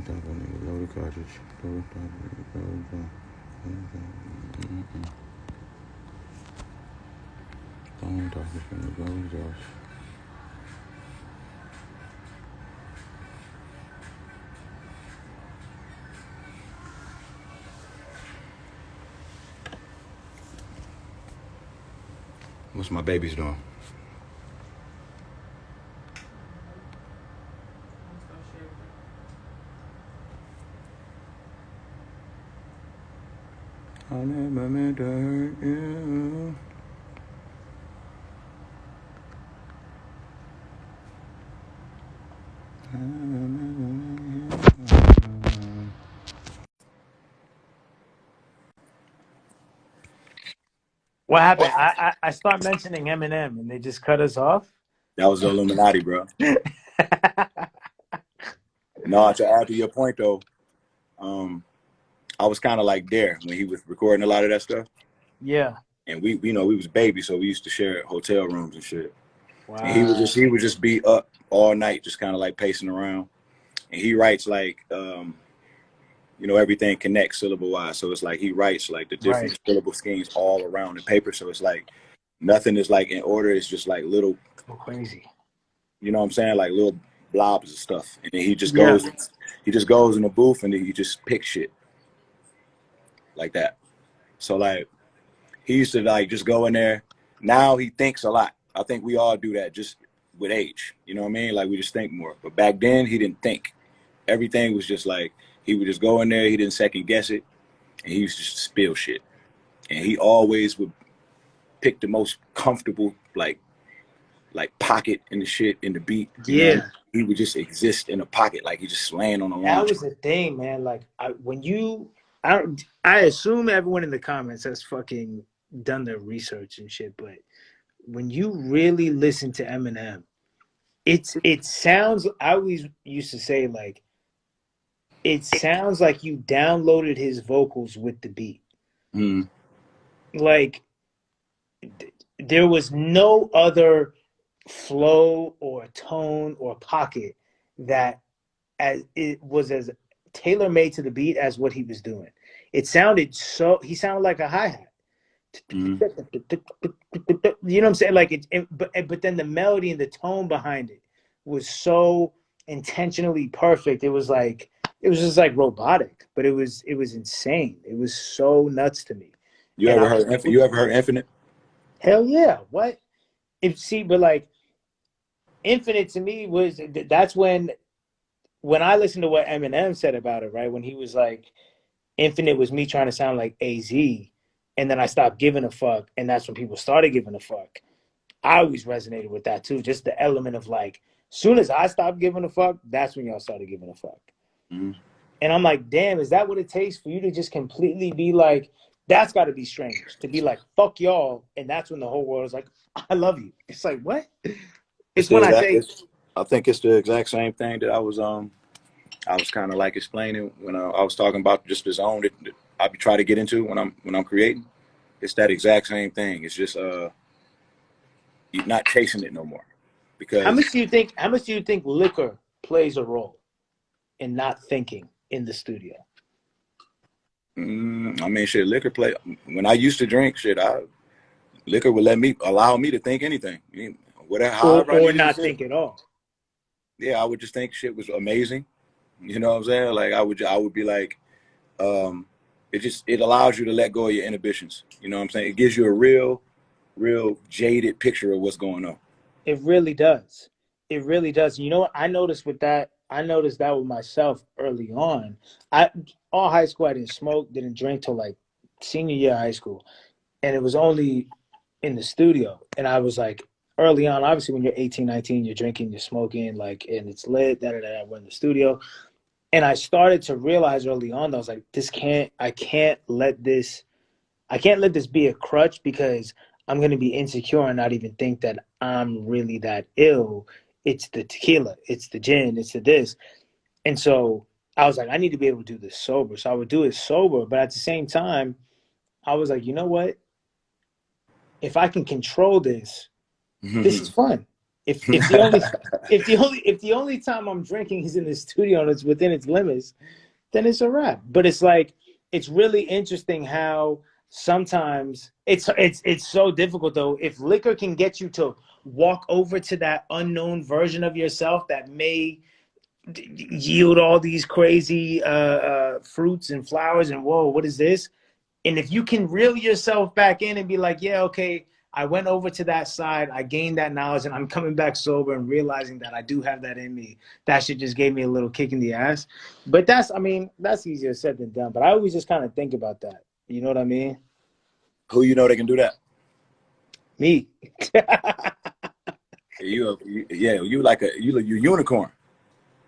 Loaded cartridge. Phone talking from the goes off. What's my babies doing? I never meant to hurt you. What happened? I start mentioning Eminem and they just cut us off. That was the Illuminati, bro. No, to add to your point though, I was kind of like there when he was recording a lot of that stuff. Yeah. And we was babies, so we used to share hotel rooms and shit. Wow. And he would just be up all night, just kind of like pacing around. And he writes like, everything connects syllable wise. So it's like he writes like the different syllable schemes all around the paper. So it's like nothing is like in order. It's just like little crazy. You know what I'm saying? Like little blobs of stuff. And then he just goes in the booth and then he just picks shit like that. So like he used to like just go in there. Now he thinks a lot. I think we all do that just with age. You know what I mean? Like we just think more. But back then he didn't think. Everything was just like he would just go in there, he didn't second guess it, and he used to just spill shit. And he always would pick the most comfortable like pocket in the shit in the beat. You know? He would just exist in a pocket, like he just laying on a launch. That was the thing, man. Like I assume everyone in the comments has fucking done their research and shit, but when you really listen to Eminem, it sounds. I always used to say like, it sounds like you downloaded his vocals with the beat. Mm. Like there was no other flow or tone or pocket that it was as tailor-made to the beat as what he was doing. He sounded like a hi-hat. Mm. You know what I'm saying? Like but then the melody and the tone behind it was so intentionally perfect. It was just like robotic, but it was insane. It was so nuts to me. You ever heard Infinite? Hell yeah. What? But like Infinite to me that's when I listened to what Eminem said about it, right? When he was like, Infinite was me trying to sound like AZ, and then I stopped giving a fuck, and that's when people started giving a fuck. I always resonated with that too. Just the element of like, soon as I stopped giving a fuck, that's when y'all started giving a fuck. Mm-hmm. And I'm like, damn, is that what it takes for you to just completely be like, that's got to be strange to be like, fuck y'all, and that's when the whole world is like, I love you. It's like, what? It's when I think it's the exact same thing that I was kind of like explaining when I was talking about just the zone that I be trying to get into when I'm creating. It's that exact same thing. It's just you're not chasing it no more. Because how much do you think liquor plays a role in not thinking in the studio? I mean, shit, liquor play. When I used to drink, liquor would allow me to think anything. Or not think at all. Yeah, I would just think shit was amazing. You know what I'm saying? Like I would be like, it allows you to let go of your inhibitions. You know what I'm saying? It gives you a real jaded picture of what's going on. It really does. It really does. You know what I noticed with that? I noticed that with myself early on. All high school I didn't smoke, didn't drink till like senior year of high school. And it was only in the studio. And I was like, early on, obviously when you're 18, 19, you're drinking, you're smoking, like, and it's lit, we're in the studio. And I started to realize early on that I was like, I can't let this be a crutch, because I'm going to be insecure and not even think that I'm really that ill. It's the tequila, it's the gin, it's the this. And so I was like, I need to be able to do this sober. So I would do it sober. But at the same time, I was like, you know what? If I can control this, this is fun. If the only if the only time I'm drinking is in the studio and it's within its limits, then it's a wrap. But it's like it's really interesting how sometimes it's so difficult though. If liquor can get you to walk over to that unknown version of yourself that may yield all these crazy fruits and flowers and whoa, what is this? And if you can reel yourself back in and be like, yeah, okay, I went over to that side, I gained that knowledge, and I'm coming back sober and realizing that I do have that in me. That shit just gave me a little kick in the ass. But that's, I mean, that's easier said than done. But I always just kind of think about that. You know what I mean? Who you know they can do that? Me. You like a unicorn.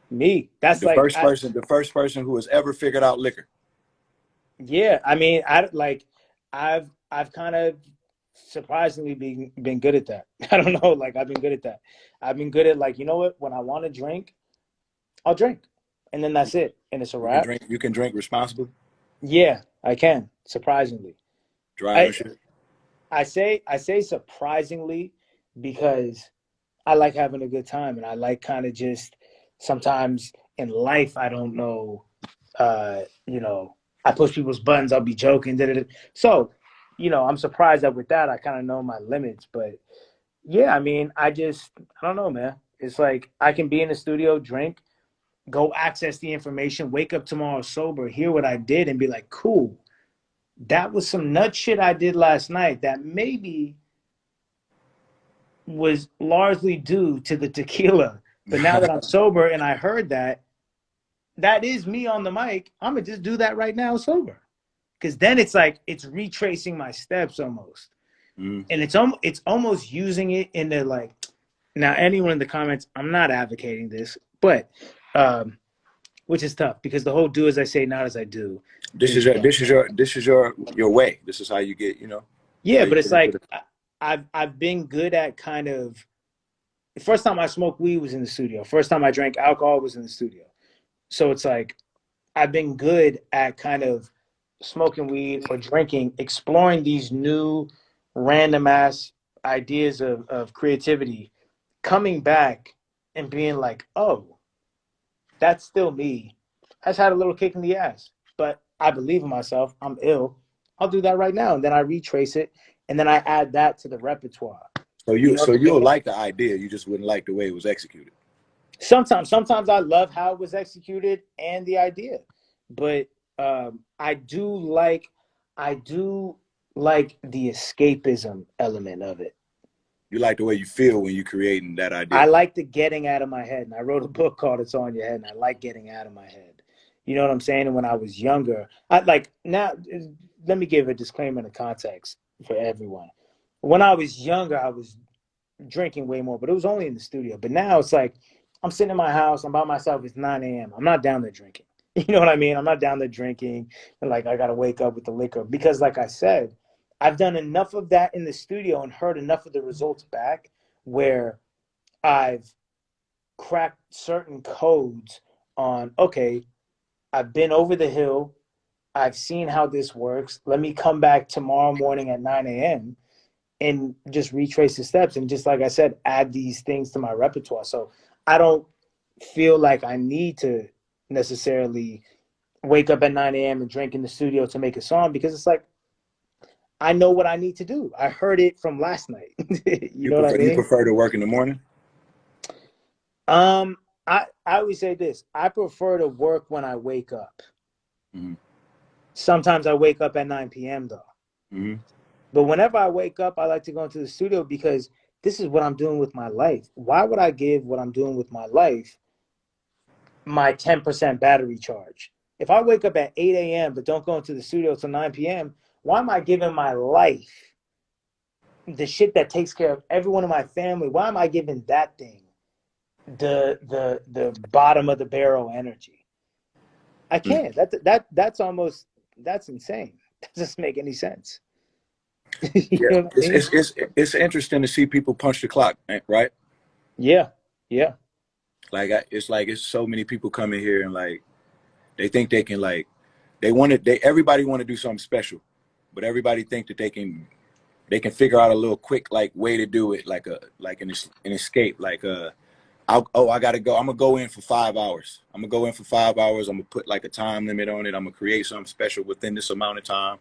Me. That's The like, first person who has ever figured out liquor. yeah. I mean, I've kind of surprisingly been good at that. I don't know. Like I've been good at that. I've been good at like, you know what? When I want to drink, I'll drink, and then that's it, and it's a You can wrap. drink. You can drink responsibly. Yeah, I can. Surprisingly, Drive I and shit. I say surprisingly because I like having a good time, and I like kind of just sometimes in life I don't know, you know, I push people's buttons. I'll be joking. Da, da, da. So, you know, I'm surprised that with that I kind of know my limits, but yeah, I mean, I don't know, man. It's like I can be in the studio, drink, go access the information, wake up tomorrow sober, hear what I did, and be like, cool. That was some nut shit I did last night that maybe was largely due to the tequila. But now that I'm sober and I heard that, that is me on the mic. I'm gonna just do that right now sober. Because then it's like it's retracing my steps almost. And it's almost using it in the like now anyone in the comments, I'm not advocating this, but which is tough because the whole do as I say, not as I do. This is your way. This is how you get, you know. Yeah, How you but it's get into like the I've been good at kind of the first time I smoked weed was in the studio. First time I drank alcohol was in the studio. So it's like I've been good at kind of smoking weed or drinking, exploring these new random ass ideas of creativity, coming back and being like, oh, that's still me. I just had a little kick in the ass, but I believe in myself. I'm ill. I'll do that right now. And then I retrace it and then I add that to the repertoire. You know so what I you'll mean? like the idea. You just wouldn't like the way it was executed. Sometimes I love how it was executed and the idea, but I I do like the escapism element of it. You like the way you feel when you're creating that I idea. like the getting out of my head, and I wrote a book called "It's On Your Head," and I like getting out of my head. You know what I'm saying? And when I was younger, I like now. Let me give a disclaimer and a context for everyone. When I was younger, I was drinking way more, but it was only in the studio. But now it's like I'm sitting in my house, I'm by myself, it's 9 a.m. I'm not down there drinking. You know what I mean? I'm not down there drinking and like I gotta wake up with the liquor. Because like I said, I've done enough of that in the studio and heard enough of the results back where I've cracked certain codes on okay, I've been over the hill, I've seen how this works. Let me come back tomorrow morning at 9 a.m and just retrace the steps and just like I said, add these things to my repertoire. So I don't feel like I need to necessarily wake up at 9 a.m. and drink in the studio to make a song because it's like I know what I need to do. I heard it from last night. You know what I You mean? prefer to work in the morning? Um, I always say this. I prefer to work when I wake up. Mm-hmm. Sometimes I wake up at 9 p.m. though. Mm-hmm. But whenever I wake up, I like to go into the studio because this is what I'm doing with my life. Why would I give what I'm doing with my life my 10% battery charge? If I wake up at 8 a.m. but don't go into the studio till 9 p.m., why am I giving my life, the shit that takes care of everyone in my family, why am I giving that thing the bottom of the barrel energy? I can't. That's insane. That doesn't make any sense. You Yeah, know what I mean? it's interesting to see people punch the clock, right? Yeah. Yeah. Like it's so many people coming here and like they think they can like they want to they everybody want to do something special, but everybody think that they can they can figure out a little quick like way to do it, like an escape, like I gotta go. I'm gonna go in for 5 hours. I'm gonna go in for 5 hours. I'm gonna put like a time limit on it. I'm gonna create something special within this amount of time,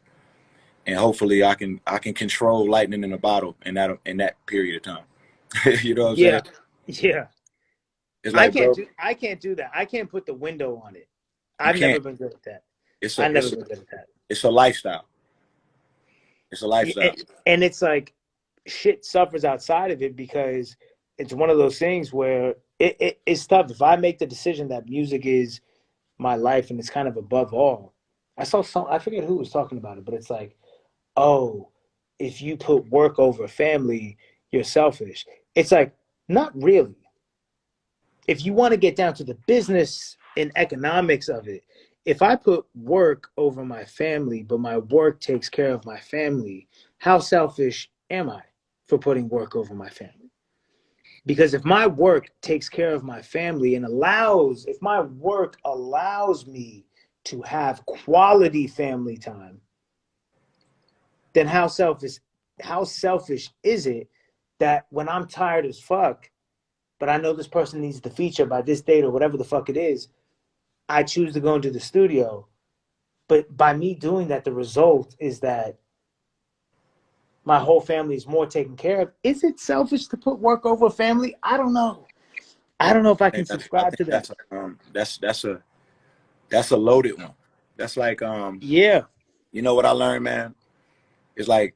and hopefully I can control lightning in a bottle in that period of time. You know what I'm saying? Yeah. Yeah. It's like, bro, I can't do that. I can't put the window on it. you I've never can't. been good at that. It's I've a never it's a been good at that. it's a lifestyle. It's a Yeah, lifestyle. and it's like shit suffers outside of it because it's one of those things where it's tough. If I make the decision that music is my life and it's kind of above all, I forget who was talking about it, but it's like, oh, if you put work over family, you're selfish. It's like, not really. If you want to get down to the business and economics of it, if I put work over my family, but my work takes care of my family, how selfish am I for putting work over my family? Because if my work takes care of my family and if my work allows me to have quality family time, then how selfish is it that when I'm tired as fuck, but I know this person needs the feature by this date or whatever the fuck it is, I choose to go into the studio. But by me doing that, the result is that my whole family is more taken care of. Is it selfish to put work over family? I don't know. I don't know if I can I subscribe think to that. that's a loaded one. That's like Yeah, you know what I learned, man? It's like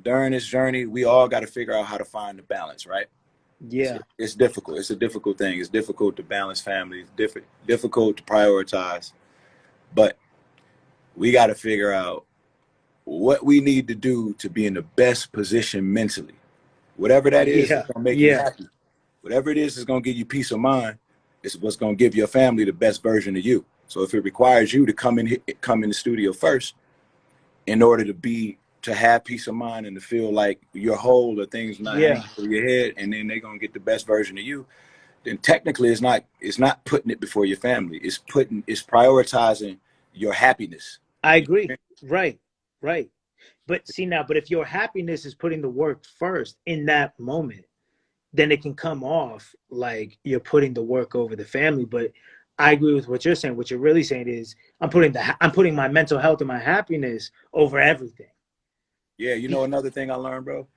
during this journey, we all got to figure out how to find the balance, right? yeah, It's difficult. It's a difficult thing. It's difficult to balance families. Difficult to prioritize. But we got to figure out what we need to do to be in the best position mentally. Whatever that is yeah, gonna make you yeah. happy. Whatever it is gonna give you peace of mind. It's what's gonna give your family the best version of you. So if it requires you to come in the studio first in order to have peace of mind and to feel like you're whole or things not hanging Yeah, over your head, and then they're gonna get the best version of you, then technically it's not putting it before your family. It's prioritizing your happiness. I agree. Right, right. But see now, but if your happiness is putting the work first in that moment, then it can come off like you're putting the work over the family. But I agree with what you're saying. What you're really saying is I'm putting my mental health and my happiness over everything. Yeah, you know another thing I learned, bro,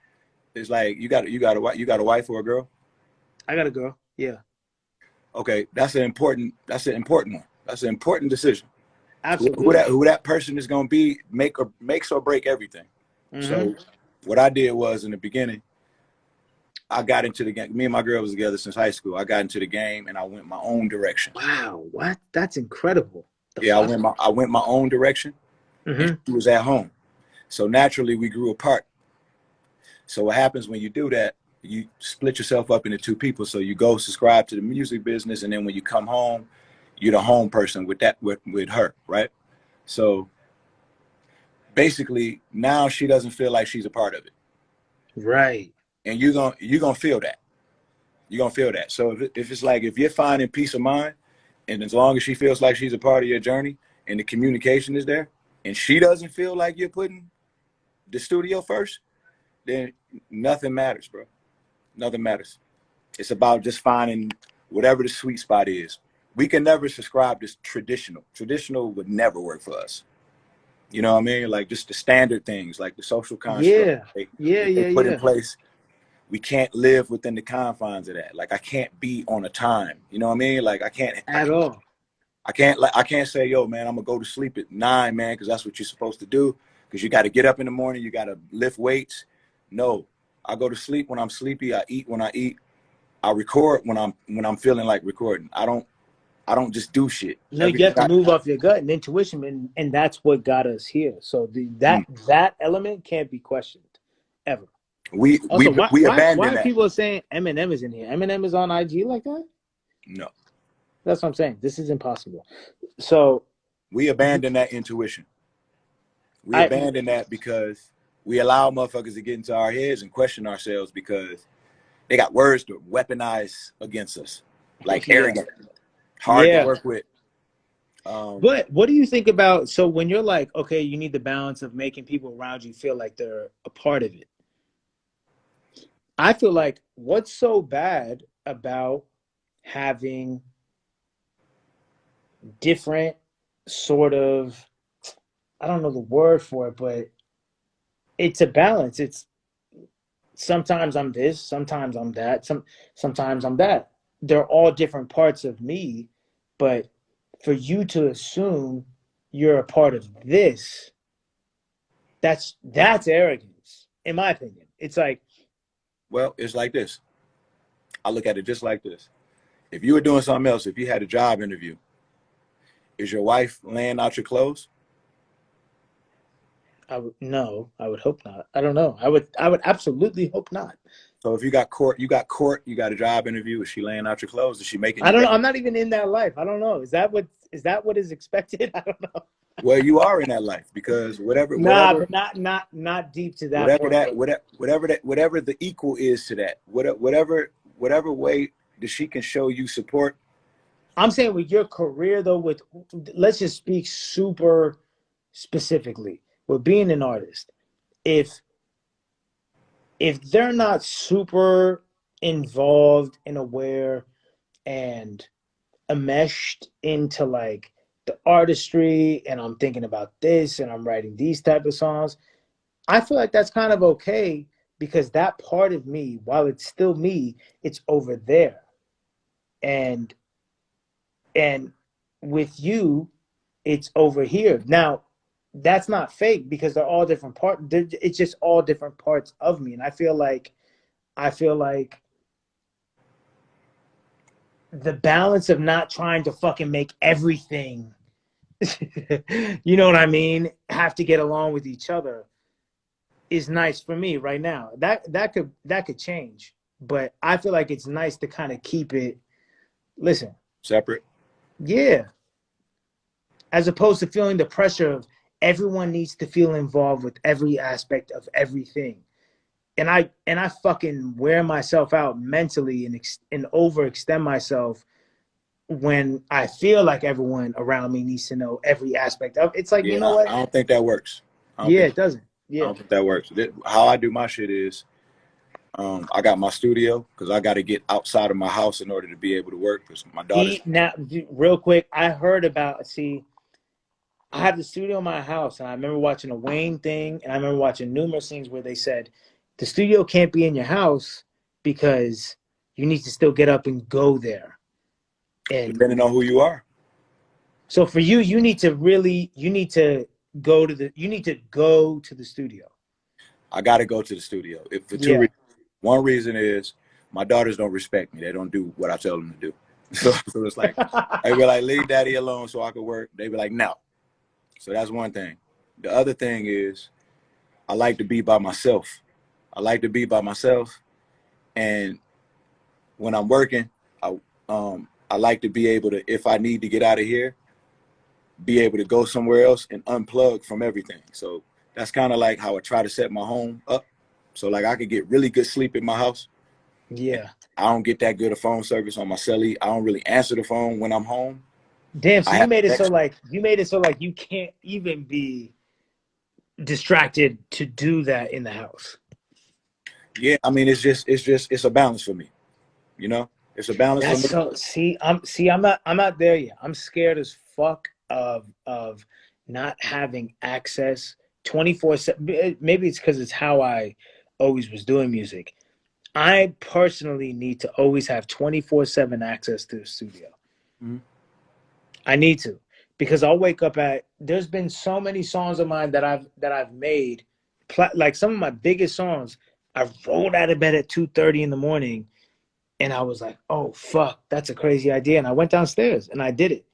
is like you got a wife or a girl. I got a girl. Yeah, Okay, that's an important one. That's an important decision. absolutely. Who that person is going to be makes or break everything. Mm-hmm. So what I did was in the beginning, I got into the game. Me and my girl was together since high school. I got into the game and I went my own direction. Wow, what? That's incredible. The Yeah, fuck? I went my own direction, and Mm-hmm. she was at home. So naturally, we grew apart. So what happens when you do that? You split yourself up into two people. So you go subscribe to the music business, and then when you come home, you're the home person with her, right? So basically, now she doesn't feel like she's a part of it, Right. and you're gonna feel that. You're gonna feel that. So if it's like if you're finding peace of mind, and as long as she feels like she's a part of your journey, and the communication is there, and she doesn't feel like you're putting the studio first, then nothing matters, bro. Nothing matters. It's about just finding whatever the sweet spot is. We can never subscribe to traditional. Traditional would never work for us. You know what I mean? Like just the standard things, like the social construct Yeah. Yeah. they Yeah. put in Yeah. place. We can't live within the confines of that. Like I can't be on a time. You know what I mean? Like At all. I can't say, yo, man, I'm gonna go to sleep at 9, man, because that's what you're supposed to do. Because you got to get up in the morning, you got to lift weights. No, I go to sleep when I'm sleepy. I eat when I eat. I record when I'm feeling like recording. I don't just do shit. No, you Everything have to move off your gut and intuition, and that's what got us here. So that element can't be questioned ever. we Also, we we why abandon are that. people saying Eminem is in here? Eminem is on IG like that? No, That's what I'm saying. This is impossible. So we abandon that intuition. We I abandon that because we allow motherfuckers to get into our heads and question ourselves because they got words to weaponize against us, like yeah, arrogant, hard to yeah. work with. But what do you think about so when you're like, okay, you need the balance of making people around you feel like they're a part of it. I feel like what's so bad about having different sort of, I don't know the word for it, but it's a balance. It's sometimes I'm this, sometimes I'm that, sometimes I'm that. They're all different parts of me, but for you to assume you're a part of this, that's arrogance, in my opinion. It's like, Well, it's like this. I look at it just like this. If you were doing something else, if you had a job interview, is your wife laying out your clothes? I would hope not. I don't know. I would absolutely hope not. So if you got court, you got a job interview. Is she laying out your clothes? Is she making I you don't know. breakfast? I'm not even in that life. I don't know. Is that what is expected? I don't know. Well, you are in that life because Nah, but not deep to that point. But whatever the equal is to that, whatever way that she can show you support. I'm saying with your career though, with let's just speak super specifically with being an artist. If if they're not super involved and aware and enmeshed into like the artistry, and I'm thinking about this and I'm writing these type of songs, I feel like that's kind of okay because that part of me, while it's still me, it's over there. And and with you, it's over here. Now, that's not fake because they're all different parts. It's just all different parts of me. And I feel like the balance of not trying to fucking make everything you know what I mean, have to get along with each other is nice for me right now. That could change, but I feel like it's nice to kind of keep it. Listen, Separate. yeah, as opposed to feeling the pressure of everyone needs to feel involved with every aspect of everything, and I fucking wear myself out mentally and overextend myself when I feel like everyone around me needs to know every aspect of. It's like, you know Yeah, what? I don't think that works. I don't Yeah, think it doesn't. I Yeah. don't think that works. How I do my shit is, I got my studio because I got to get outside of my house in order to be able to work. Because my daughter's. Now, real quick, I heard about. See, I have the studio in my house, and I remember watching a Wayne thing, and I remember watching numerous things where they said the studio can't be in your house because you need to still get up and go there. And Depending on who you are, so for you, you need to you need to go to the studio. I got to go to the studio. If for two Yeah. reasons. One reason is my daughters don't respect me. They don't do what I tell them to do. So it's like, they be like, leave daddy alone so I can work. They be like, no. So that's one thing. The other thing is I like to be by myself. I like to be by myself. And when I'm working, I like to be able to, if I need to get out of here, be able to go somewhere else and unplug from everything. So that's kind of like how I try to set my home up. So like I could get really good sleep in my house. Yeah. I don't get that good of phone service on my celly. I don't really answer the phone when I'm home. Damn. I So have next. you made it so like you can't even be distracted to do that in the house. Yeah, I mean it's a balance for me. You know, it's a balance for That's me. so. I'm not there yet. I'm scared as fuck of not having access 24/7. Maybe it's because it's how I always was doing music. I personally need to always have 24/7 access to the studio. Mhm. I need to because I'll wake up at. There's been so many songs of mine that I've made, like some of my biggest songs. I rolled out of bed at 2:30 in the morning, and I was like, "Oh fuck, that's a crazy idea." And I went downstairs and I did it.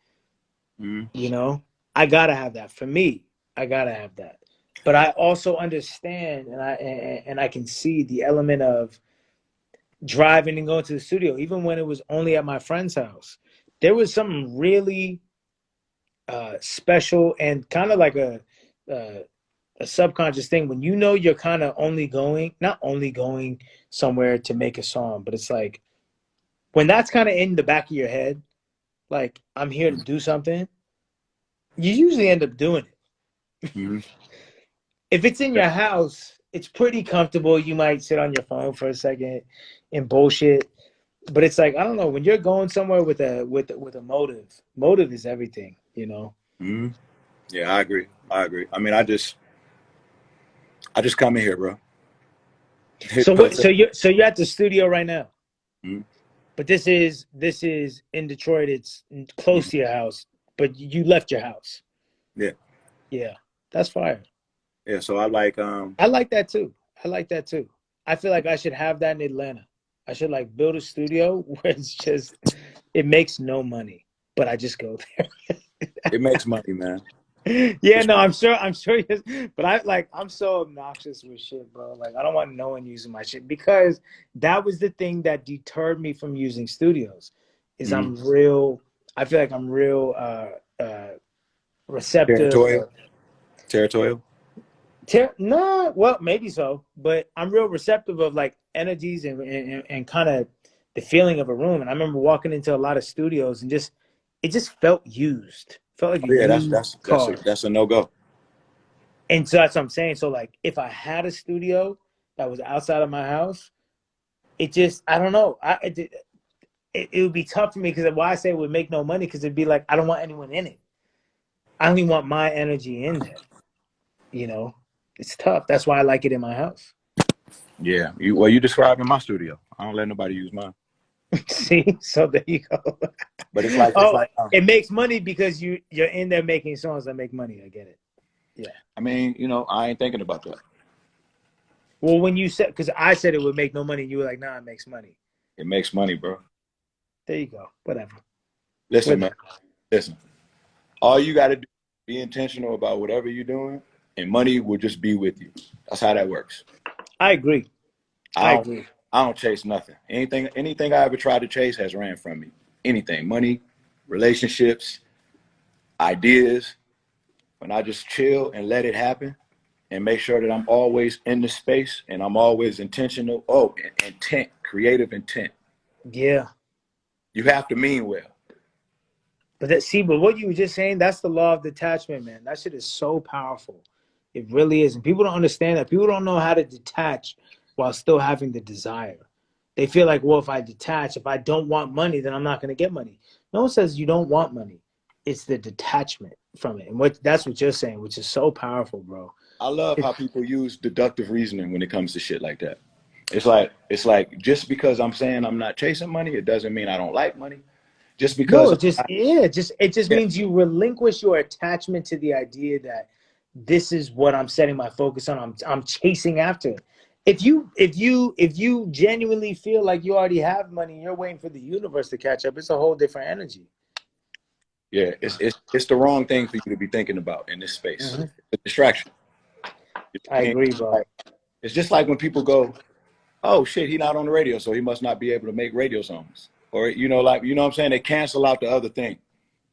Mhm. You know, I gotta have that for me. I gotta have that. But I also understand, and I can see the element of driving and going to the studio, even when it was only at my friend's house. There was something really special and kind of like uh, a subconscious thing when you know you're kind of not only going somewhere to make a song, but it's like when that's kind of in the back of your head, like I'm here to do something, you usually end up doing it. Mhm. If it's in your house, it's pretty comfortable. You might sit on your phone for a second and bullshit, but it's like I don't know when you're going somewhere with a motive. Motive is everything, you know. Mm-hmm. Yeah, I agree. I agree. I mean, I just come in here, bro. Hit So play. what? So you're at the studio right now, Mm-hmm. but this is in Detroit. It's close Mm-hmm. to your house, but you left your house. Yeah, Yeah, that's fire. yeah. So I like I like that too. I like that too. I feel like I should have that in Atlanta. I should like build a studio where it's just it makes no money, but I just go it makes money, man. there. Yeah, It's no, I'm sure yes. But I'm so obnoxious with shit, bro. Like I don't want no one using my shit because that was the thing that deterred me from using studios. Is mm-hmm. I feel like I'm real receptive. Territorial. Territorial. No, well, maybe so, but I'm real receptive of like energies and kind of the feeling of a room. And I remember walking into a lot of studios and just it just felt used, felt like a Oh, yeah, used car. that's a no go. And so that's what I'm saying. So like, if I had a studio that was outside of my house, it just I don't know. It would be tough for me because why I say it would make no money because it'd be like I don't want anyone in it. I only want my energy in there. You know, it's tough. That's why I like it in my house. Yeah, you described in my studio. I don't let nobody use mine. See, so there you go. But it's Oh, like it makes money because you're in there making songs that make money. I get it. Yeah. I mean, I ain't thinking about that. Well, when you said because I said it would make no money, you were like, nah, it makes money. It makes money, bro. There you go. Whatever. Listen, man. Listen. All you got to do is be intentional about whatever you're doing, and money will just be with you. That's how that works. I agree. I I don't agree. I don't chase nothing. Anything I ever tried to chase has ran from me. Anything, money, relationships, ideas. When I just chill and let it happen, and make sure that I'm always in the space and I'm always intentional. Oh, intent, creative intent. Yeah. You have to mean well. But what you were just saying, that's the law of detachment, man. That shit is so powerful. It really is. And people don't understand that. People don't know how to detach while still having the desire. They feel like, well, if I detach, if I don't want money, then I'm not going to get money. No one says you don't want money. It's the detachment from it. And that's what you're saying, which is so powerful, bro. I love It, how people use deductive reasoning when it comes to shit like that. It's like just because I'm saying I'm not chasing money, it doesn't mean I don't like money. Just no, because it just I'm not, yeah, it just yeah, means you relinquish your attachment to the idea that this is what I'm setting my focus on. I'm chasing after it. If you genuinely feel like you already have money and you're waiting for the universe to catch up, it's a whole different energy. yeah, it's the wrong thing for you to be thinking about in this space. Hmm. It's a distraction. You know I what I mean? agree, bro. Like, it's just like when people go, "Oh shit, he's not on the radio, so he must not be able to make radio songs," or like what I'm saying. They cancel out the other thing.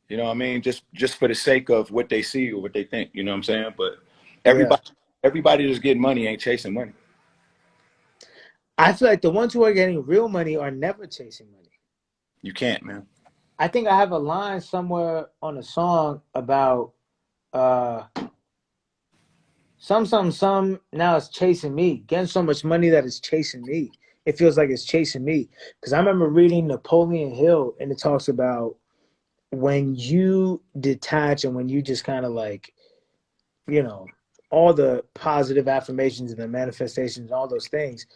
You know what I mean? Just for the sake of what they see or what they think. You know what I'm saying? But Yeah. everybody that's getting money ain't chasing money. I feel like the ones who are getting real money are never chasing money. You can't, man. I think I have a line somewhere on a song about uh some now it's chasing me. Getting so much money that it's chasing me. It feels like it's chasing me. Because I remember reading Napoleon Hill and it talks about when you detach and when you just kind of like, you know, all the positive affirmations and the manifestations, all those things,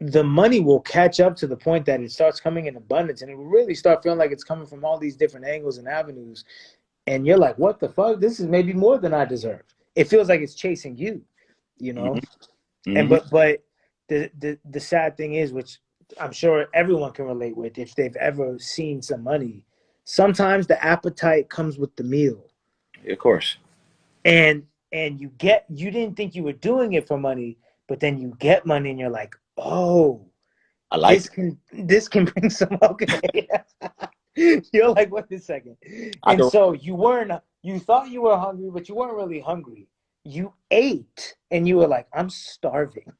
the money will catch up to the point that it starts coming in abundance and it will really start feeling like it's coming from all these different angles and avenues. And you're like, what the fuck? This is maybe more than I deserve. It feels like it's chasing you, you know? Mm-hmm. And Mm-hmm. but the sad thing is, which I'm sure everyone can relate with if they've ever seen some money, sometimes the appetite comes with the meal. Of course. And you didn't think you were doing it for money, but then you get money and you're like, oh, I like this it. can bring some okay. You're like, wait a second. I And can. so you thought you were hungry, but you weren't really hungry. You ate and you were like, I'm starving.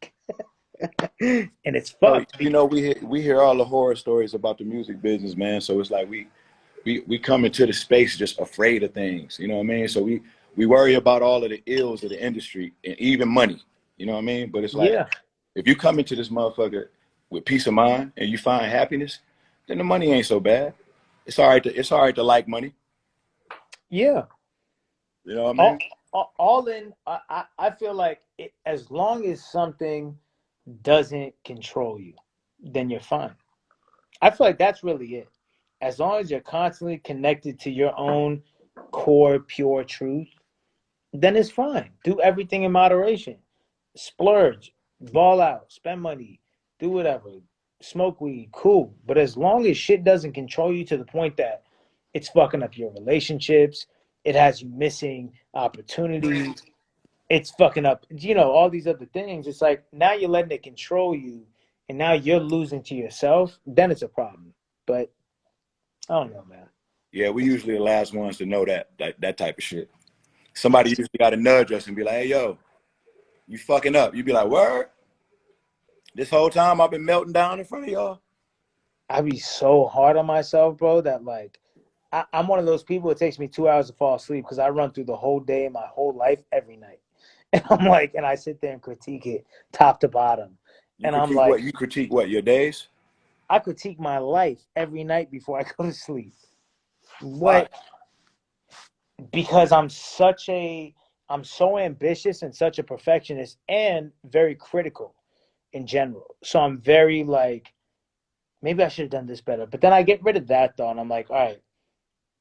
And it's fucked. We hear all the horror stories about the music business, man. So it's like we come into the space just afraid of things. You know what I mean? So we worry about all of the ills of the industry and even money. You know what I mean? But it's like, Yeah. if you come into this motherfucker with peace of mind and you find happiness, then the money ain't so bad. It's all right to like money. Yeah. You know what I mean? All in, I feel like as long as something doesn't control you, then you're fine. I feel like that's really it. As long as you're constantly connected to your own core, pure truth, then it's fine. Do everything in moderation. Splurge, ball out, spend money, do whatever, smoke weed, cool. But as long as shit doesn't control you to the point that it's fucking up your relationships, it has you missing opportunity, it's fucking up, all these other things. It's like now you're letting it control you and now you're losing to yourself, then it's a problem. But I don't know, man. Yeah, we usually the last ones to know that type of shit. Somebody usually got to nudge us and be like, "Hey, yo, you fucking up." You be like, "Word? This whole time I've been melting down in front of y'all." I be so hard on myself, bro, that like I'm one of those people. It takes me 2 hours to fall asleep because I run through the whole day and my whole life every night. And I'm like, and I sit there and critique it top to bottom. You And I'm critique what? like, You critique what? Your days? I critique my life every night before I go to sleep. Why? What? Because I'm so ambitious and such a perfectionist and very critical in general. So I'm very like, maybe I should have done this better. But then I get rid of that though, and I'm like, all right,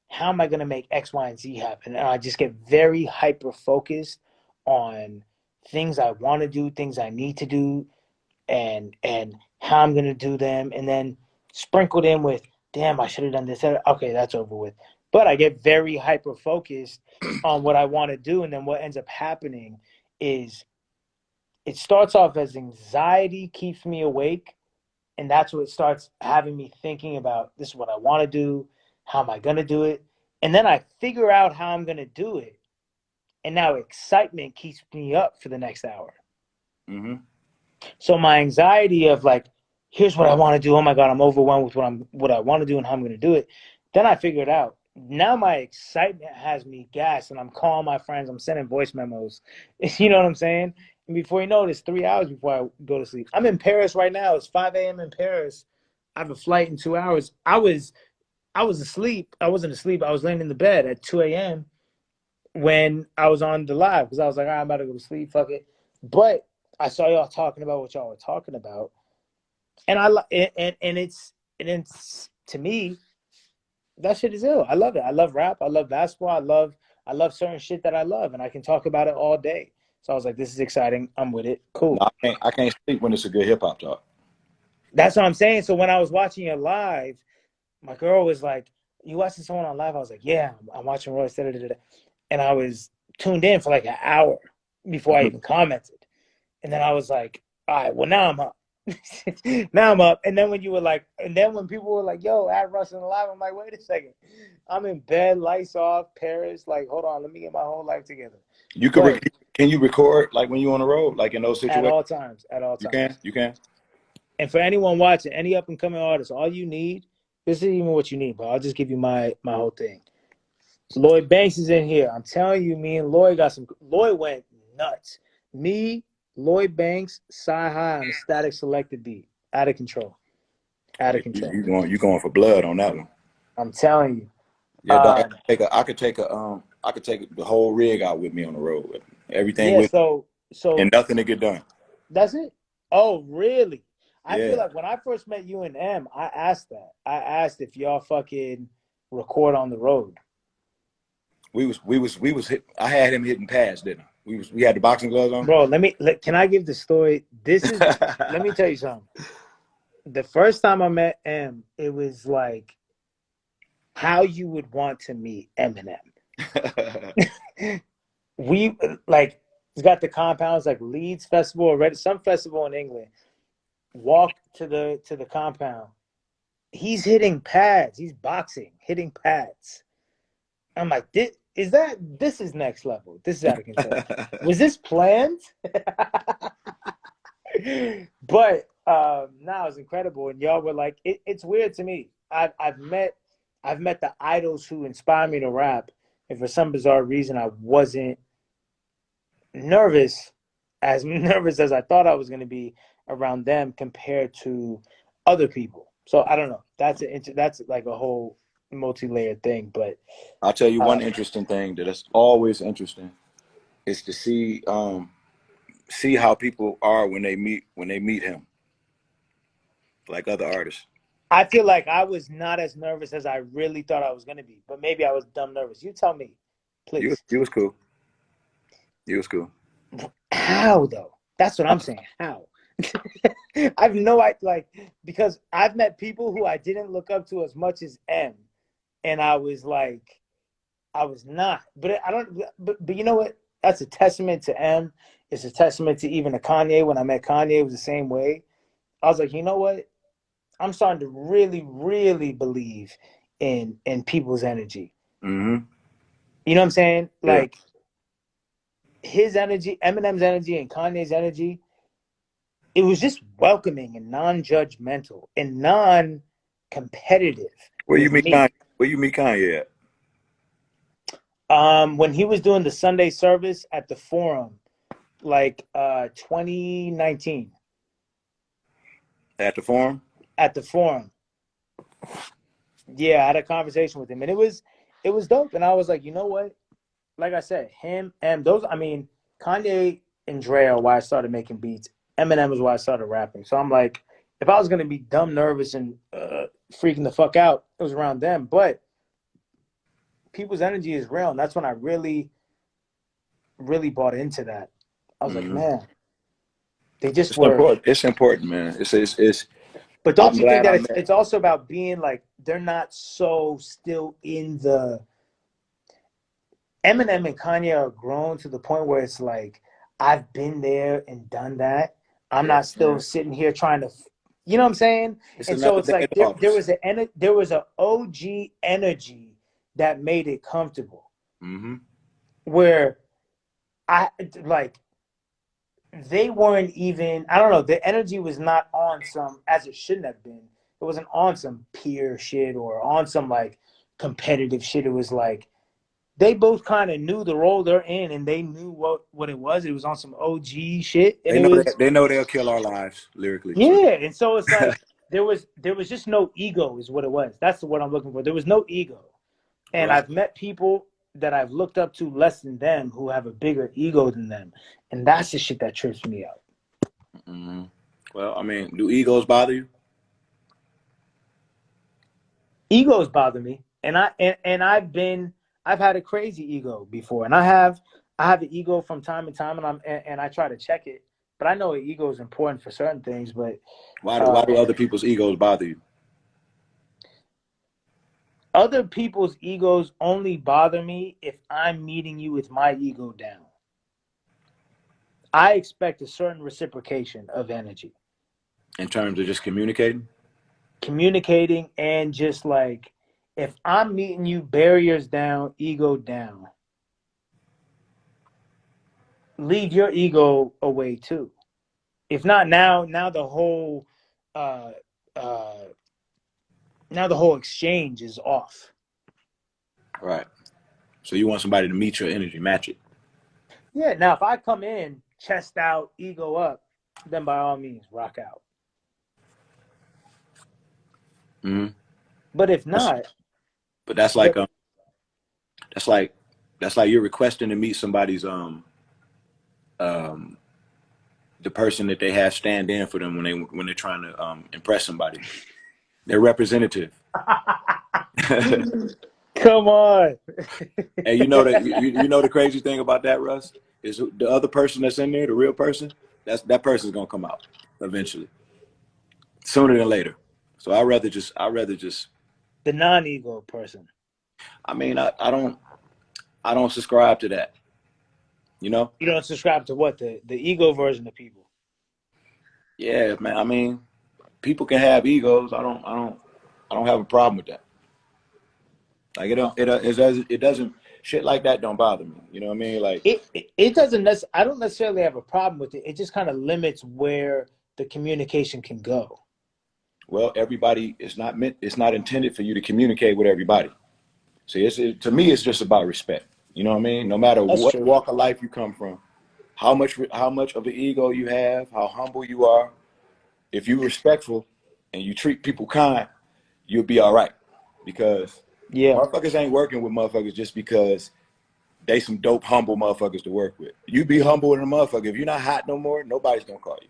how am I going to make X, Y, and Z happen? And I just get very hyper focused on things I want to do, things I need to do, and how I'm going to do them, and then sprinkled in with, damn, I should have done this. Okay, that's over with. But I get very hyper focused on what I want to do, and then what ends up happening is it starts off as anxiety keeps me awake, and that's what starts having me thinking about this is what I want to do, how am I going to do it, and then I figure out how I'm going to do it, and now excitement keeps me up for the next hour. Mm-hmm. So my anxiety of like, here's what I want to do. Oh my god, I'm overwhelmed with what I want to do and how I'm going to do it. Then I figure it out. Now my excitement has me gassed, and I'm calling my friends. I'm sending voice memos. You know what I'm saying? And before you know it, it's 3 hours before I go to sleep. I'm in Paris right now. It's 5 a.m. in Paris. I have a flight in 2 hours. I was asleep. I wasn't asleep. I was laying in the bed at 2 a.m. when I was on the live because I was like, all right, I'm about to go to sleep. Fuck it. But I saw y'all talking about what y'all were talking about, and it's to me that shit is ill. I love it. I love rap. I love basketball. I love certain shit that I love, and I can talk about it all day. So I was like, this is exciting. I'm with it. Cool. No, I can't sleep when it's a good hip hop talk. That's what I'm saying. So when I was watching it live, my girl was like, "You watching someone on live?" I was like, "Yeah, I'm watching Royce." And I was tuned in for like an hour before I even commented. And then I was like, all right, well, now I'm up. Now I'm up. And then when people were like, yo, add Russ in the live, I'm like, wait a second. I'm in bed, lights off, Paris. Like, hold on, let me get my whole life together. But Can you record like when you're on the road, like in those at situations? all times, at all You times. can. You can. And for anyone watching, any up and coming artist, all you need, this isn't even what you need, but I'll just give you my whole thing. Lloyd Banks is in here. I'm telling you, me and Lloyd went nuts. Me, Lloyd Banks, Sci-Hi on a static selected beat. Out of control. Out of Yeah, control. you going for blood on that one. I'm telling you. Yeah, dog, I could take the whole rig out with me on the road with everything Yeah, with so and nothing to get done. that's it. Oh, really? I feel Yeah. like when I first met you and M, I asked that. I asked if y'all fucking record on the road. We was hit, I had him hitting pads, didn't I? We had the boxing gloves on. Bro, can I give the story? Let me tell you something. The first time I met M, it was like how you would want to meet Eminem. We like it's got the compounds like Leeds Festival or some festival in England. Walk to the compound. He's hitting pads. He's boxing, hitting pads. I'm like, this is next level. This is out of control. Was this planned? But no, it's incredible. And y'all were like, it's weird to me. I've met the idols who inspire me to rap, and for some bizarre reason, I wasn't nervous as nervous as I thought I was going to be around them compared to other people. So I don't know. That's like a whole multi-layered thing. But I'll tell you one interesting thing that is always interesting is to see how people are when they meet him, like other artists. I feel like I was not as nervous as I really thought I was going to be. But maybe I was dumb nervous. You tell me, please. You was cool. You was cool. How though? That's what I'm saying. How? I've no idea, like, because I've met people who I didn't look up to as much as M, and I was like, I was not. But I don't. But you know what? That's a testament to M. It's a testament to even to Kanye. When I met Kanye, it was the same way. I was like, you know what? I'm starting to really, really believe in people's energy. Mm-hmm. You know what I'm saying? Yeah. Like his energy, Eminem's energy, and Kanye's energy. It was just welcoming and non-judgmental and non-competitive Where you with meet me. Kanye? Where you meet Kanye at? When he was doing the Sunday service at the Forum, like 2019, At the Forum? at the Forum. Yeah, I had a conversation with him, and it was dope. And I was like, you know what? Like I said, him and those. I mean, Kanye and Dre are why I started making beats. Eminem is why I started rapping. So I'm like, if I was gonna be dumb nervous and freaking the fuck out, it was around them. But people's energy is real, and that's when I really, really bought into that. I was like, Mm-hmm. man, they just It's were. important. It's important, man. It's. But don't I'm you think glad that I it's met. it's also about being like they're not so still in the Eminem and Kanye are grown to the point where it's like I've been there and done that. I'm Yeah, not still man. sitting here trying to, you know what I'm saying? It's And so another it's day like at the office. there was an OG energy that made it comfortable Mm-hmm. where I like they weren't even, I don't know, the energy was not on some, as it shouldn't have been. It wasn't on some peer shit or on some like competitive shit. It was like they both kind of knew the role they're in and they knew what it was. It was on some OG shit. And it was, They know they'll kill our lives lyrically. So yeah. And so it's like there was just no ego is what it was. That's what I'm looking for. There was no ego. And right. I've met people that I've looked up to less than them who have a bigger ego than them. And that's the shit that trips me out. Mm-hmm. Well, I mean, do egos bother you? Egos bother me. And I've had a crazy ego before. And I have an ego from time to time and I try to check it. But I know an ego is important for certain things, but Why do uh, other people's egos bother you? other people's egos only bother me if I'm meeting you with my ego down. I expect a certain reciprocation of energy, In terms of just communicating? communicating, and just like if I'm meeting you barriers down, ego down, leave your ego away too. If not now uh uh now the whole exchange is off. Right. So you want somebody to meet your energy, match it. Yeah, now if I come in chest out, ego up, then by all means rock out. Mm-hmm. But if That's, not, but but that's like that's like you're requesting to meet somebody's um the person that they have stand in for them when they're trying to impress somebody. Their representative. come on. And you know that you know the crazy thing about that, Russ, is the other person that's in there, the real person. That person's gonna come out eventually, sooner than later. So I rather just. The non-ego person. I mean, I don't subscribe to that. You know? You don't subscribe to what the ego version of people. Yeah, man. I mean, people can have egos. I don't have a problem with that. Like it doesn't shit like that don't bother me. You know what I mean? Like, It doesn't I don't necessarily have a problem with it. It just kind of limits where the communication can go. well, everybody is not meant. It's not intended for you to communicate with everybody. See, to me, it's just about respect. You know what I mean? No matter That's what true. walk of life you come from, how much of an ego you have, how humble you are. If you're respectful and you treat people kind, you'll be all right. Because motherfuckers ain't working with motherfuckers just because they some dope, humble motherfuckers to work with. You be humble in a motherfucker. If you're not hot no more, nobody's gonna call you.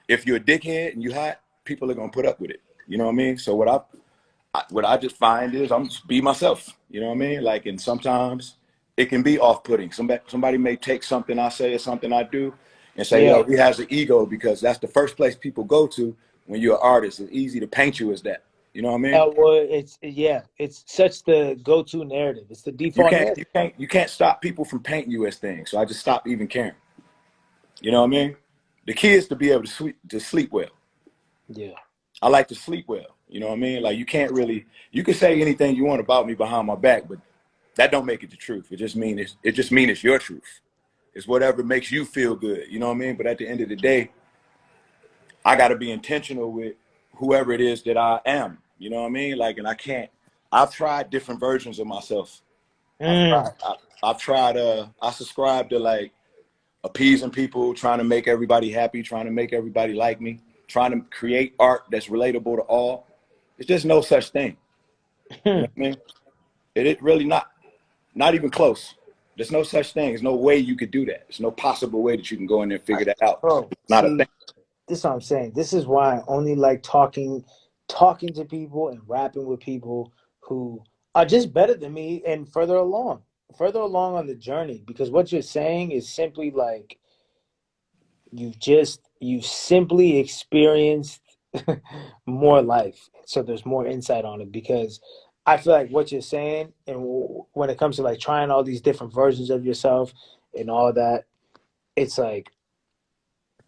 If you're a dickhead and you hot, people are gonna put up with it. You know what I mean? So what I just find is I'm just be myself. You know what I mean? Like, and sometimes it can be off-putting. Somebody may take something I say or something I do and say, yo, he has an ego, because that's the first place people go to when you're an artist. It's easy to paint you as that. You know what I mean? Well, it's such the go-to narrative. It's the default narrative. You can't stop people from painting you as things. So I just stopped even caring. You know what I mean? The key is to be able to sleep well. Yeah. I like to sleep well. You know what I mean? Like, you can say anything you want about me behind my back, but that don't make it the truth. It just means it's your truth. It's whatever makes you feel good. You know what I mean? But at the end of the day, I got to be intentional with whoever it is that I am. You know what I mean? Like, and I've tried different versions of myself. I've tried, I subscribe to like appeasing people, trying to make everybody happy, trying to make everybody like me, trying to create art that's relatable to all. It's just no such thing. You know what I mean? It really not even close. There's no such thing. There's no way you could do that. There's no possible way that you can go in there and figure that out. Bro, It's not a thing. this is what I'm saying. This is why I only like talking to people and rapping with people who are just better than me and further along on the journey. Because what you're saying is simply like you've simply experienced more life, so there's more insight on it. Because I feel like what you're saying, and when it comes to like trying all these different versions of yourself and all that, it's like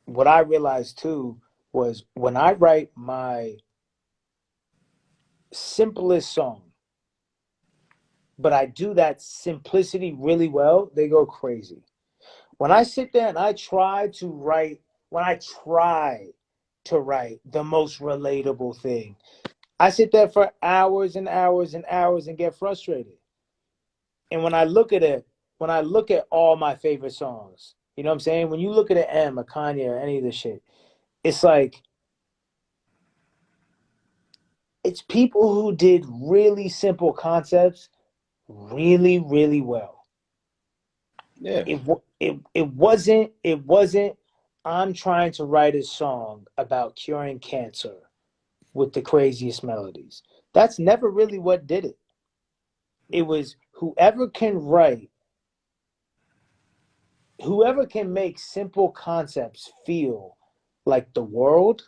what I realized too was when I write my simplest song, but I do that simplicity really well, they go crazy. When I sit there and I try to write, when I try to write the most relatable thing, I sit there for hours and hours and hours and get frustrated. And when I look at it, when I look at all my favorite songs, you know what I'm saying? When you look at an M, a Kanye, or any of this shit, it's like it's people who did really simple concepts really, really well. Yeah. It wasn't I'm trying to write a song about curing cancer with the craziest melodies. That's never really what did it. It was whoever can make simple concepts feel like the world,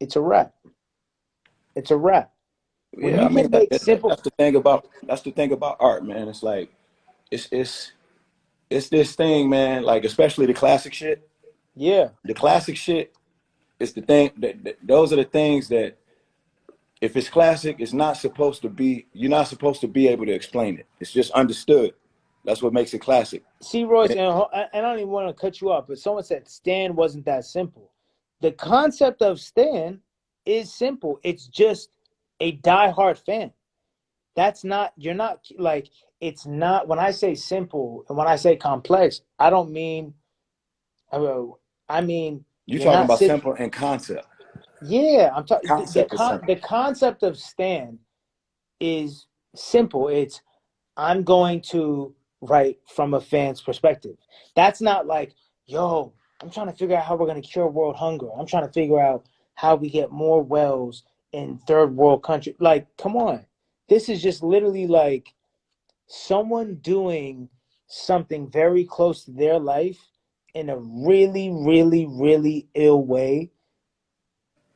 it's a rap. It's a rap. When Yeah, I you mean can make simple, that's the thing about art, man. It's like it's this thing, man. Like, especially the classic shit. yeah. The classic shit is the thing that those are the things that if it's classic, it's not supposed to be. You're not supposed to be able to explain it. It's just understood. That's what makes it classic. See, Royce, and I don't even want to cut you off, but someone said Stan wasn't that simple. The concept of Stan is simple. It's just a diehard fan. That's not, you're not like, it's not, when I say simple and when I say complex, I don't mean, I mean, You're you're talking not about sitting. simple and concept. Yeah, I'm talking, Concept is simple. the concept of Stan is simple. It's, I'm going to write from a fan's perspective. That's not like, yo, I'm trying to figure out how we're going to cure world hunger. I'm trying to figure out how we get more wells in third world countries. Like, come on. This is just literally like someone doing something very close to their life in a really, really, really ill way.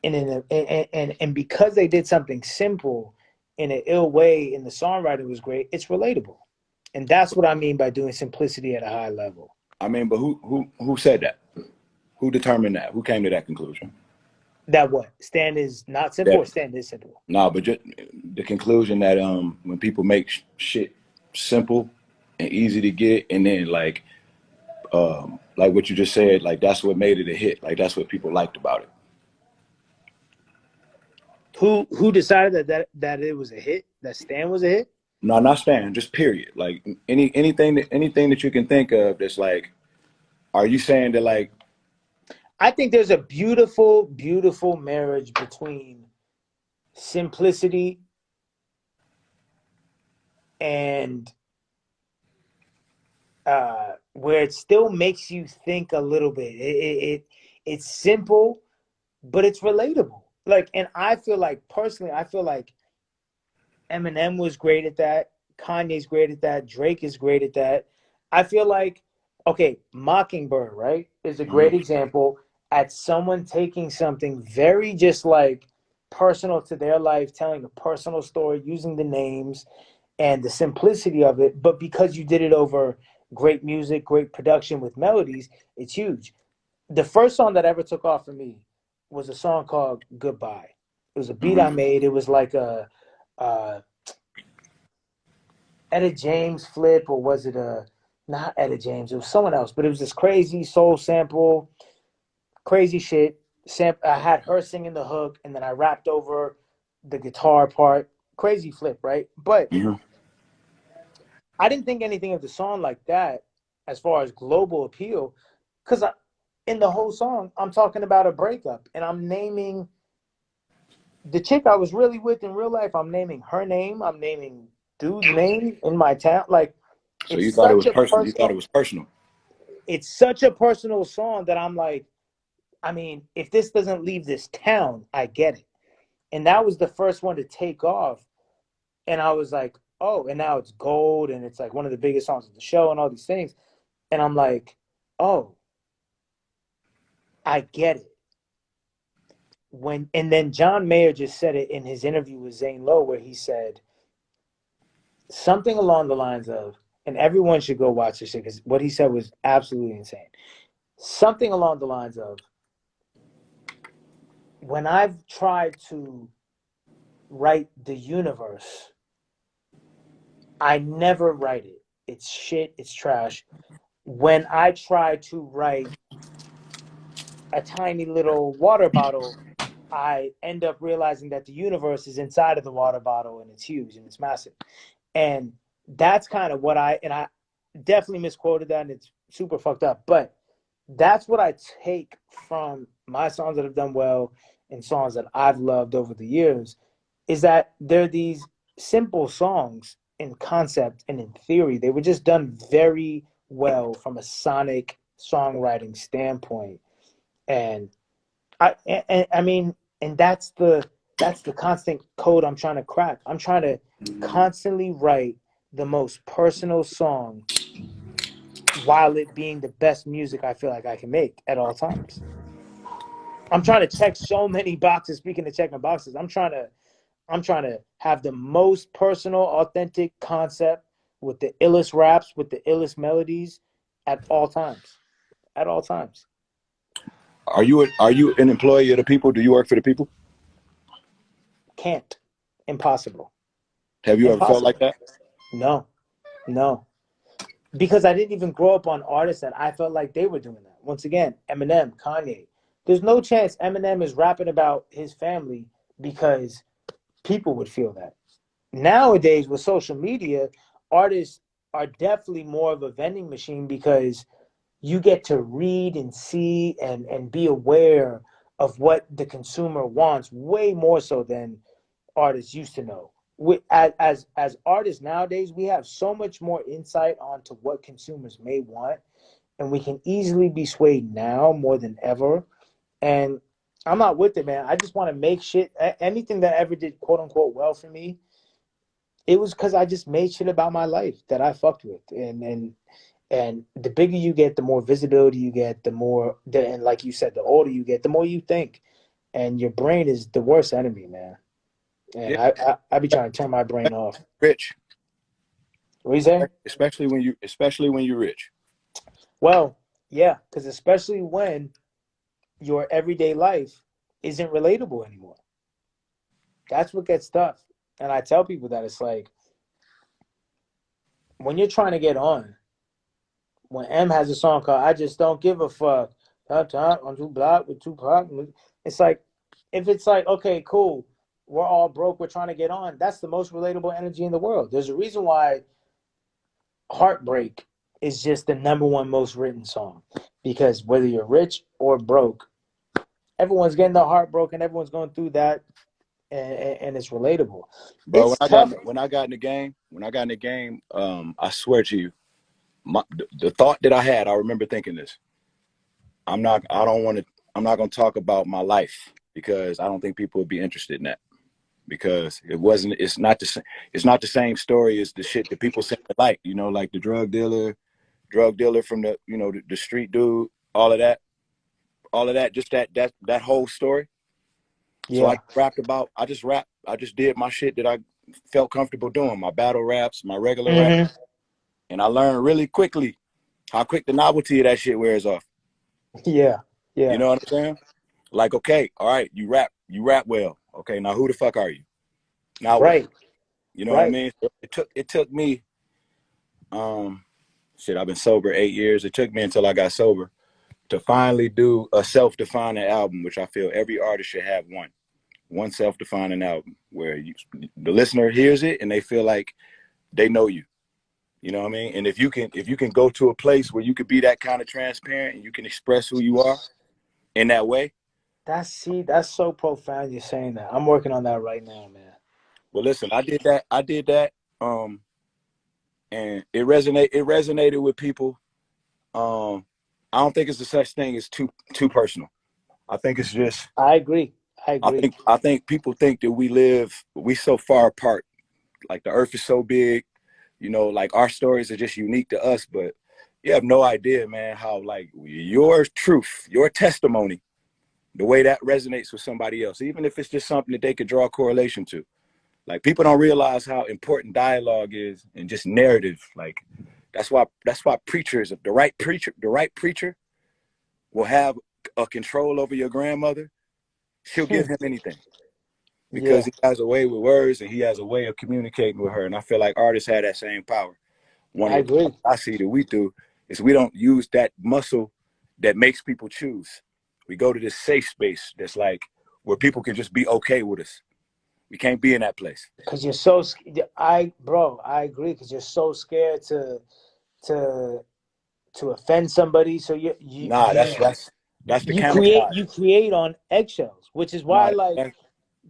And because they did something simple in an ill way and the songwriting was great, it's relatable. And that's what I mean by doing simplicity at a high level. I mean, but who said that? Who determined that? Who came to that conclusion? That what? Stand is not simple or That stand is simple? no, but just the conclusion that when people make shit simple and easy to get, and then like what you just said, like that's what made it a hit. Like that's what people liked about it. Who decided that it was a hit? That Stand was a hit? No, not Stan, just period. Like anything that you can think of that's like Are you saying that like I think there's a beautiful, beautiful marriage between simplicity and where it still makes you think a little bit. It's simple, but it's relatable. Like, and I feel like personally, I feel like Eminem was great at that. Kanye's great at that. Drake is great at that. I feel like, okay, Mockingbird, right, is a great example at someone taking something very just like personal to their life, telling a personal story, using the names and the simplicity of it. But because you did it over great music, great production with melodies, it's huge. The first song that ever took off for me was a song called Goodbye. It was a beat I made. It was like a Etta James flip, or was it a not Etta James? It was someone else, but it was this crazy soul sample, crazy shit. I had her singing the hook, and then I rapped over the guitar part. Crazy flip, right? But I didn't think anything of the song like that as far as global appeal, because in the whole song, I'm talking about a breakup, and I'm naming the chick I was really with in real life. I'm naming her name. I'm naming dude's name in my town. Like, so it's you thought it such was a personal? You thought it personal. was personal? It's such a personal song that I'm like, I mean, if this doesn't leave this town, I get it. And that was the first one to take off. And I was like, oh, and now it's gold and it's like one of the biggest songs of the show and all these things. And I'm like, oh, I get it. And then John Mayer just said it in his interview with Zane Lowe, where he said something along the lines of, and everyone should go watch this shit because what he said was absolutely insane. Something along the lines of, when I've tried to write the universe, I never write it. It's shit, it's trash. When I try to write a tiny little water bottle, I end up realizing that the universe is inside of the water bottle and it's huge and it's massive. And that's kind of what I definitely misquoted that and it's super fucked up. But that's what I take from my songs that have done well and songs that I've loved over the years, is that they're these simple songs in concept and in theory. They were just done very well from a sonic songwriting standpoint. And I mean, and that's the constant code I'm trying to crack. I'm trying to constantly write the most personal song while it being the best music I feel like I can make at all times. I'm trying to check so many boxes. Speaking of checking boxes, I'm trying to have the most personal, authentic concept with the illest raps, with the illest melodies at all times. At all times. Are you an employee of the people? Do you work for the people? Can't. Impossible. Have you ever felt like Impossible. that? No. No. Because I didn't even grow up on artists that I felt like they were doing that. Once again, Eminem, Kanye. There's no chance Eminem is rapping about his family because people would feel that. Nowadays, with social media, artists are definitely more of a vending machine because you get to read and see and be aware of what the consumer wants way more so than artists used to know. As artists nowadays, we have so much more insight onto what consumers may want, and we can easily be swayed now more than ever. And I'm not with it, man. I just want to make shit. Anything that ever did quote unquote well for me, it was because I just made shit about my life that I fucked with. And the bigger you get, the more visibility you get, and like you said, the older you get, the more you think. And your brain is the worst enemy, man. And Yeah, I be trying to turn my brain off. rich, What you say? especially when you're rich. Well, yeah, because especially when your everyday life isn't relatable anymore. That's what gets tough. And I tell people that it's like when you're trying to get on, when M has a song called I Just Don't Give a Fuck, top top on two block with Tupac, it's like, if it's like, okay, cool, we're all broke, we're trying to get on, that's the most relatable energy in the world. There's a reason why Heartbreak is just the number one most written song. because whether you're rich or broke, everyone's getting their heart broken. Everyone's going through that, and it's relatable. Bro, It's tough. when I got in the game, I swear to you, the thought that I had, I remember thinking this. I don't want to. I'm not going to talk about my life because I don't think people would be interested in that because it wasn't. It's not the same. It's not the same story as the shit that people say they like. You know, like the drug dealer from the the street dude, all of that. Just that whole story. So Yeah. I just rapped. I just did my shit that I felt comfortable doing. My battle raps, my regular rap, Mm-hmm. and I learned really quickly how quick the novelty of that shit wears off. Yeah. You Yeah. know what I'm saying? Like, okay, all right, you rap well. Okay, now who the fuck are you? Now what? Right. You know what I Right. mean? So it took me um shit, I've been sober 8 years. It took me until I got sober to finally do a self-defining album, which I feel every artist should have one self-defining album where the listener hears it and they feel like they know you. You know what I mean? And if you can go to a place where you could be that kind of transparent and you can express who you are in that way. That's so profound. You're saying that. I'm working on that right now, man. Well, listen, I did that. Um, and it resonated with people. Um, I don't think it's a such thing as too personal. I think it's just I agree. I agree. I think people think that we so far apart. Like the earth is so big, like our stories are just unique to us, but you have no idea, man, how like your truth, your testimony, the way that resonates with somebody else, even if it's just something that they could draw a correlation to. Like people don't realize how important dialogue is and just narrative. Like that's why preachers, the right preacher will have a control over your grandmother. She'll give him anything because Yeah. he has a way with words and he has a way of communicating with her. And I feel like artists have that same power. One I of the agree. I see that we do is we don't use that muscle that makes people choose. We go to this safe space that's like where people can just be okay with us. We can't be in that place. Because you're so I agree. Because you're so scared to to offend somebody. So Nah, that's the camouflage. you create on eggshells, which is why Nah, like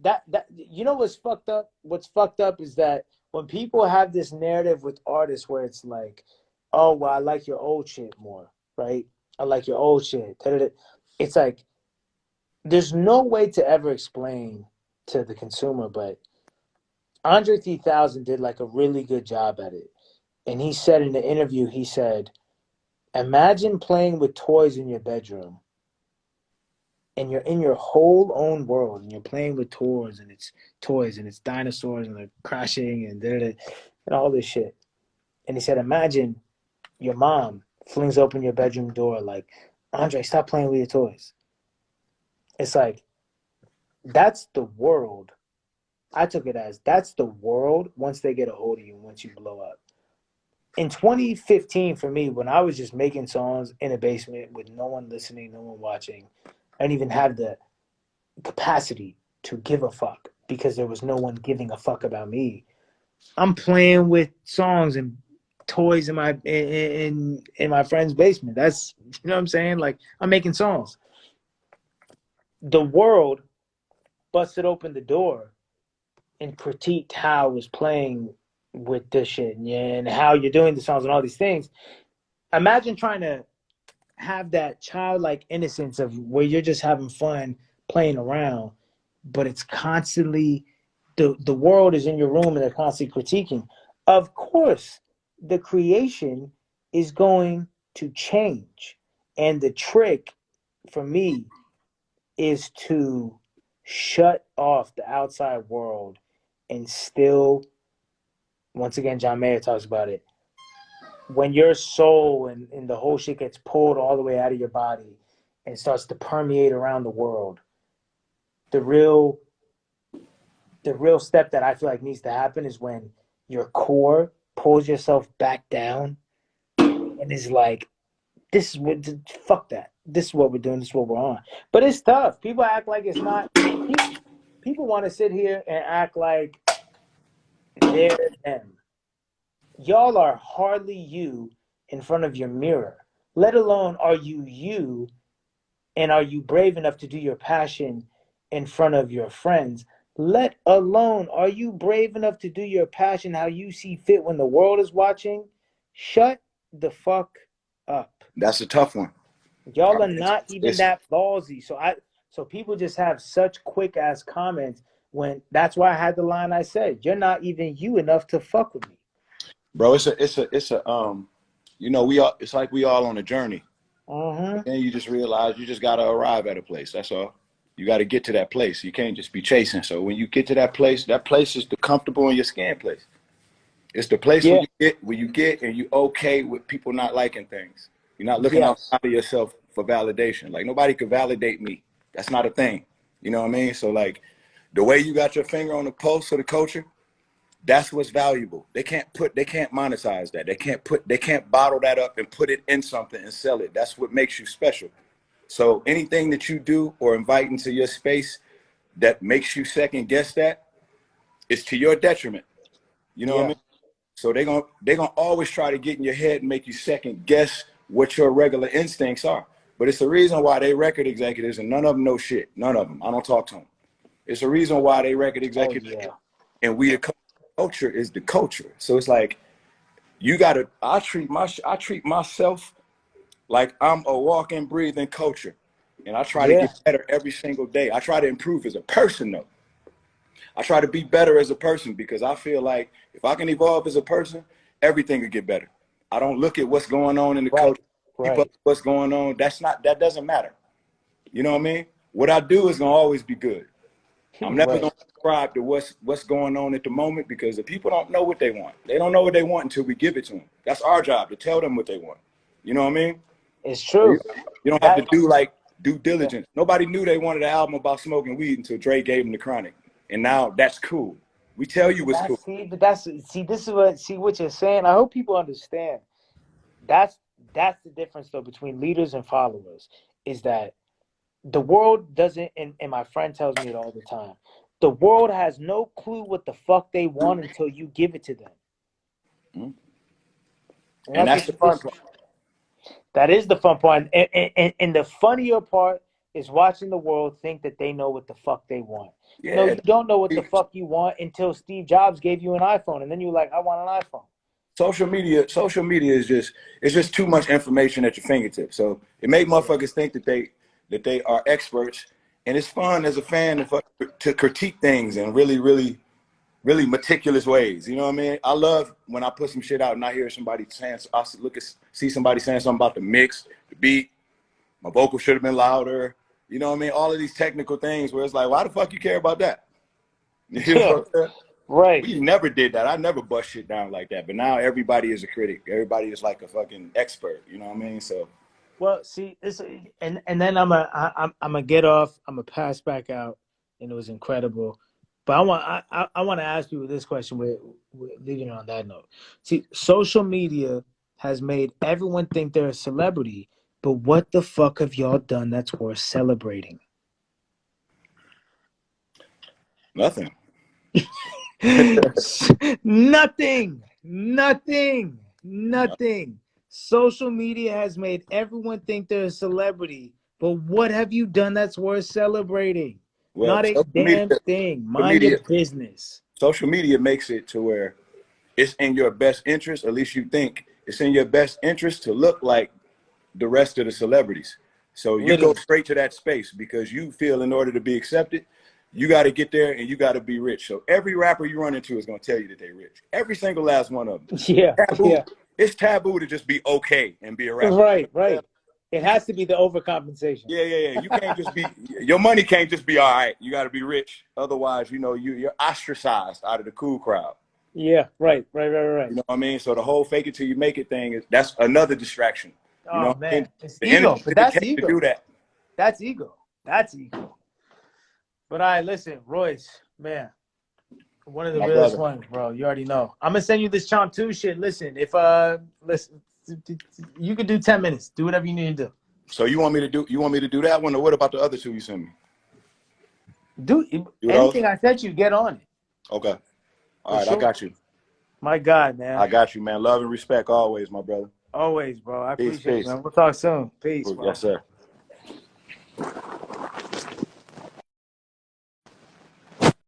that you know what's fucked up. What's fucked up is that when people have this narrative with artists where it's like, oh well, I like your old shit more, right? I like your old shit. Da-da-da. It's like there's no way to ever explain to the consumer, but Andre 3000 did like a really good job at it. And he said in the interview, he said, imagine playing with toys in your bedroom and you're in your whole own world and you're playing with toys and it's dinosaurs and they're crashing and all this shit. And he said, imagine your mom flings open your bedroom door like, Andre, stop playing with your toys. It's like, that's the world. I took it as that's the world once they get a hold of you, once you blow up. In 2015 for me, when I was just making songs in a basement with no one listening, no one watching, I didn't even have the capacity to give a fuck because there was no one giving a fuck about me. I'm playing with songs and toys in my friend's basement. That's, you know what I'm saying? Like I'm making songs. The world busted open the door and critiqued how I was playing with this shit and how you're doing the songs and all these things. Imagine trying to have that childlike innocence of where you're just having fun playing around, but it's constantly the world is in your room and they're constantly critiquing. Of course, the creation is going to change. And the trick for me is to shut off the outside world and still, once again, John Mayer talks about it, when your soul and the whole shit gets pulled all the way out of your body and starts to permeate around the world, the real step that I feel like needs to happen is when your core pulls yourself back down and is like, this is what fuck that. This is what we're doing, this is what we're on. But it's tough. People act like it's not people want to sit here and act like they're them. Y'all are hardly you in front of your mirror. let alone are you you, and are you brave enough to do your passion in front of your friends? Let alone are you brave enough to do your passion how you see fit when the world is watching? Shut the fuck up. That's a tough one. Y'all are not even It's that ballsy. So people just have such quick ass comments when that's why I had the line I said, you're not even you enough to fuck with me. bro. It's a you know, we all. It's like we all on a journey. Mm-hmm. Then you just realize you just gotta arrive at a place. That's all. You got to get to that place. You can't just be chasing. So when you get to that place is the comfortable in your skin place. It's the place Yeah. where you get and you okay with people not liking things. You're not looking Yes. outside of yourself for validation. Like nobody could validate me. That's not a thing. You know what I mean? So like the way you got your finger on the pulse of the culture, that's what's valuable. They can't monetize that. They can't bottle that up and put it in something and sell it. That's what makes you special. So anything that you do or invite into your space that makes you second guess that is to your detriment. You know what I Yeah. mean? So they're gonna always try to get in your head and make you second guess what your regular instincts are. But it's the reason why they record executives and none of them know shit. None of them. I don't talk to them. It's the reason why they record Oh executives yeah. and we the culture is the culture. So it's like you gotta. I treat myself like I'm a walking, breathing culture, and I try to Yeah. get better every single day. I try to improve as a person though. I try to be better as a person because I feel like if I can evolve as a person, everything will get better. I don't look at what's going on in the Right. culture, keep up Right. with what's going on. That doesn't matter. You know what I mean? What I do is gonna always be good. I'm never Right. gonna subscribe to what's going on at the moment because the people don't know what they want. They don't know what they want until we give it to them. That's our job to tell them what they want. You know what I mean? It's So you, true. you don't have to That do like due yeah. diligence. Nobody knew they wanted an album about smoking weed until Dre gave them the Chronic, and now that's cool. We tell you what's cool. This is what you're saying. I hope people understand. That's that's the difference though between leaders and followers is that the world doesn't and my friend tells me it all the time. The world has no clue what the fuck they want until you give it to them. Mhm. And And that's that's what the you fun just part. that is the fun part. And the funnier part is watching the world think that they know what the fuck they want. No, Yeah. you don't know what the fuck you want until Steve Jobs gave you an iPhone and then you're like, I want an iPhone. Social media is just it's just too much information at your fingertips. So it make Yeah. motherfuckers think that they are experts, and it's fun as a fan to critique things in really meticulous ways. You know what I mean? I love when I put some shit out and I hear somebody saying, see somebody saying something about the mix, the beat, my vocal should have been louder. You know what I mean? All of these technical things where it's like, why the fuck you care about that? You know Yeah. what I'm saying? Right. We never did that. I never bust shit down like that. But now everybody is a critic. Everybody is like a fucking expert. You know what I mean? So Well, see, this and then I'm gonna get off. I'm gonna pass back out, and it was incredible. But I want to ask you this question. We're leaving it on that note. See, social media has made everyone think they're a celebrity, but what the fuck have y'all done that's worth celebrating? nothing. Nothing. Nothing. Nothing. Social media has made everyone think they're a celebrity. But what have you done that's worth celebrating? Well, Not a damn thing. Mind your media, business. social media makes it to where it's in your best interest, at least you think it's in your best interest to look like the rest of the celebrities. So you go Literally. straight to that space because you feel in order to be accepted, you got to get there and you got to be rich. So every rapper you run into is going to tell you that they're rich. Every single last one of them. Yeah. Taboo. Yeah. It's taboo to just be okay and be a rapper. Right. Right. It You can't, has to be the overcompensation. yeah. You can't just be your money can't just be all right. You got to be rich. Otherwise, you know, you're ostracized out of the cool crowd. Yeah. Right. Right. Right. Right. You know what I mean? So the whole fake it till you make it thing that's another distraction. You know Oh what I mean? man, it's The energy ego, but that it that's takes to ego. do that. That's ego. That's ego. But all right, listen, Royce, man, one of the My realest brother. ones, bro. You already know. I'm gonna send you this Chomp 2 shit. Listen, if listen, you can do 10 minutes. Do whatever you need to do. So you want me to do that one or what about the other two you sent me? Do Do those? anything I sent you, get on it. Okay. All For right, I sure. got you. My God, man. I got you, man. Love and respect always, my brother. Always, bro. I Peace, appreciate it, peace. man. We'll talk soon. Peace, Yes, bro. sir.